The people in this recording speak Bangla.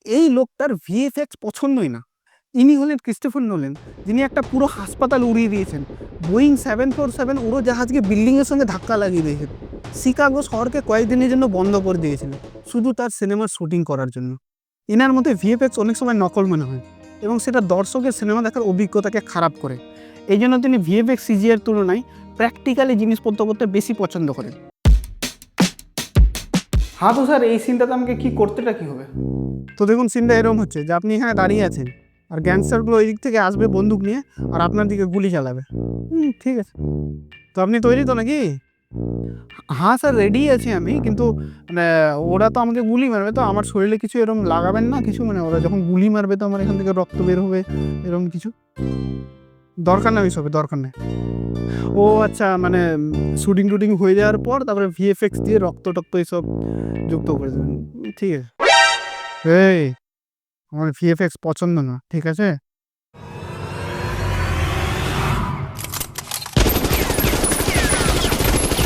এই লোকটার ভিএফএক্স পছন্দই না। ইনি হলেন ক্রিস্টোফার নোলেন, যিনি একটা পুরো হাসপাতাল উড়িয়ে দিয়েছেন। বোয়িং 747 উড়োজাহাজকে বিল্ডিংয়ের সঙ্গে ধাক্কা লাগিয়ে দিয়েছেন। শিকাগো শহরকে কয়েকদিনের জন্য বন্ধ করে দিয়েছিলেন শুধু তার সিনেমার শুটিং করার জন্য। এনার মতে ভিএফএক্স অনেক সময় নকল মনে হয় এবং সেটা দর্শকের সিনেমা দেখার অভিজ্ঞতাকে খারাপ করে। এই জন্য তিনি ভিএফএক্স সিজিআর তুলনায় প্র্যাকটিক্যালি জিনিসপত্র করতে বেশি পছন্দ করেন। হ্যাঁ তো স্যার, এই সিনটাতে আমাকে কি করতেটা কি হবে? তো দেখুন, সিনটা এরকম হচ্ছে যে আপনি এখানে দাঁড়িয়ে আছেন আর গ্যাংস্টারগুলো ওই দিক থেকে আসবে বন্দুক নিয়ে আর আপনার দিকে গুলি চালাবে। ঠিক আছে, তো আপনি তৈরি তো নাকি? হ্যাঁ স্যার, রেডি আছি আমি, কিন্তু মানে ওরা তো আমাকে গুলি মারবে, তো আমার শরীরে কিছু এরকম লাগাবেন না কিছু, মানে ওরা যখন গুলি মারবে তো আমার এখান থেকে রক্ত বের হবে এরকম কিছু? দরকার নেই ওইসবের, দরকার নেই। ও আচ্ছা, মানে শুটিং টুটিং হয়ে যাওয়ার পর তারপরে ভিএফএক্স দিয়ে রক্ত টক্ত এইসব যুক্ত করে দেবেন। ঠিক আছে। এই, আমার ভিএফএক্স পছন্দ না, ঠিক আছে?